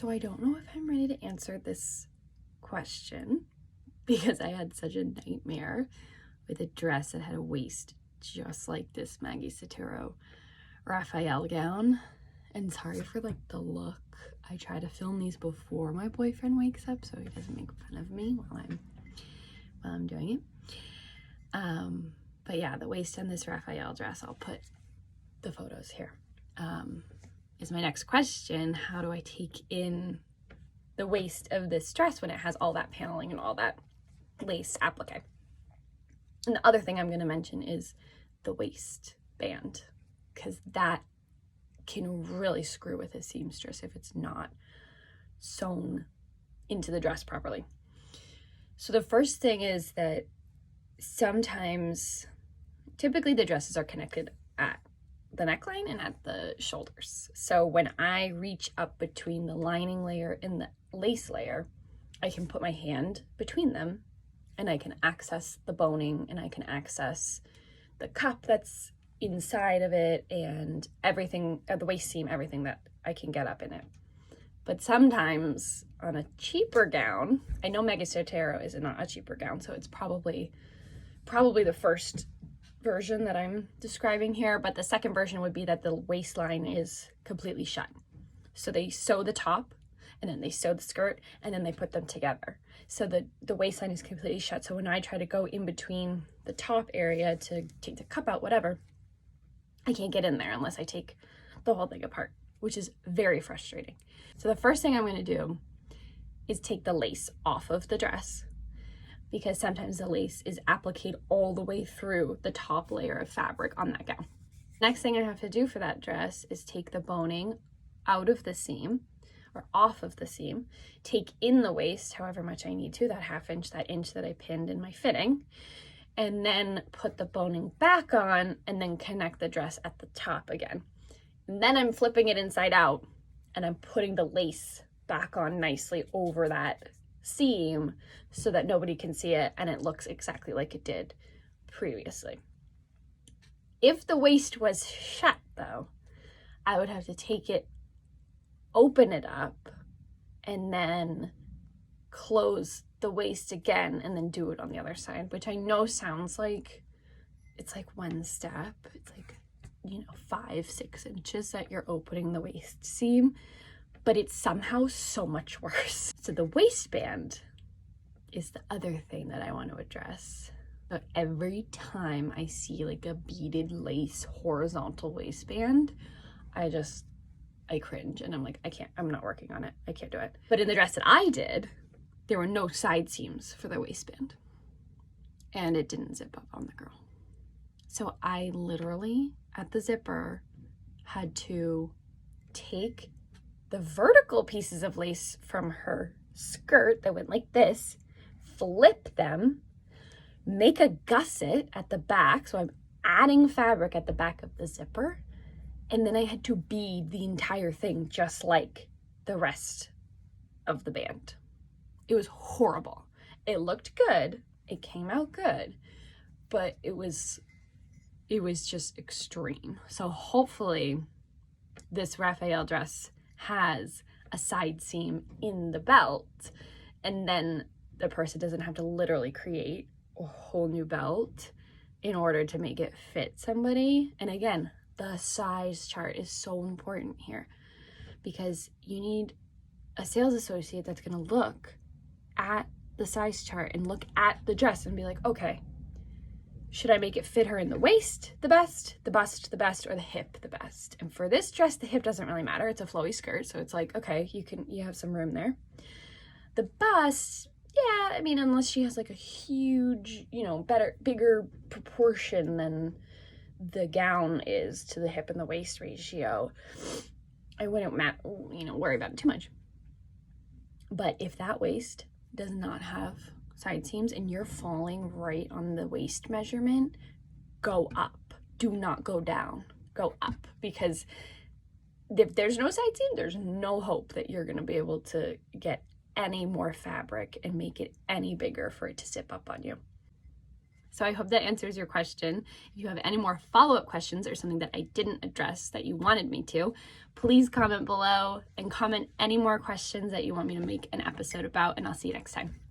So I don't know if I'm ready to answer this question because I had such a nightmare with a dress that had a waist just like this Maggie Sottero Raphael gown. And sorry for like the look. I try to film these before my boyfriend wakes up so he doesn't make fun of me while I'm doing it. But yeah, the waist on this Raphael dress, I'll put the photos here. Is my next question. How do I take in the waist of this dress when it has all that paneling and all that lace applique? And the other thing I'm going to mention is the waistband, because that can really screw with a seamstress if it's not sewn into the dress properly. So the first thing is that sometimes, typically the dresses are connected at the neckline and at the shoulders. So when I reach up between the lining layer and the lace layer, I can put my hand between them and I can access the boning and I can access the cup that's inside of it and everything, the waist seam, everything that I can get up in it. But sometimes on a cheaper gown, I know Maggie Sottero is not a cheaper gown, so it's probably the first version that I'm describing here, but the second version would be that the waistline is completely shut. So they sew the top and then they sew the skirt and then they put them together. So the waistline is completely shut. So when I try to go in between the top area to take the cup out, whatever, I can't get in there unless I take the whole thing apart, which is very frustrating. So the first thing I'm going to do is take the lace off of the dress, because sometimes the lace is appliqued all the way through the top layer of fabric on that gown. Next thing I have to do for that dress is take the boning out of the seam or off of the seam, take in the waist however much I need to, that ½ inch, that inch that I pinned in my fitting, and then put the boning back on and then connect the dress at the top again. And then I'm flipping it inside out and I'm putting the lace back on nicely over that seam so that nobody can see it and it looks exactly like it did previously. If the waist was shut though, I would have to take it, open it up, and then close the waist again and then do it on the other side, which I know sounds like it's like one step. It's like, 5-6 inches that you're opening the waist seam, but it's somehow so much worse. So the waistband is the other thing that I want to address. So every time I see like a beaded lace horizontal waistband, I cringe and I'm like, I'm not working on it. I can't do it. But in the dress that I did, there were no side seams for the waistband and it didn't zip up on the girl. So I literally at the zipper had to take the vertical pieces of lace from her skirt that went like this, flip them, make a gusset at the back. So I'm adding fabric at the back of the zipper. And then I had to bead the entire thing just like the rest of the band. It was horrible. It looked good. It came out good, but it was just extreme. So hopefully this Raphael dress has a side seam in the belt and then the person doesn't have to literally create a whole new belt in order to make it fit somebody. And again, the size chart is so important here because you need a sales associate that's going to look at the size chart and look at the dress and be like, okay, should I make it fit her in the waist the best, the bust the best, or the hip the best? And for this dress, the hip doesn't really matter. It's a flowy skirt, so it's like, okay, you have some room there. The bust, yeah, I mean, unless she has like a huge, bigger proportion than the gown is to the hip and the waist ratio, I wouldn't worry about it too much. But if that waist does not have side seams and you're falling right on the waist measurement, go up. Do not go down. Go up, because if there's no side seam, there's no hope that you're going to be able to get any more fabric and make it any bigger for it to zip up on you. So I hope that answers your question. If you have any more follow-up questions or something that I didn't address that you wanted me to, please comment below and comment any more questions that you want me to make an episode about, and I'll see you next time.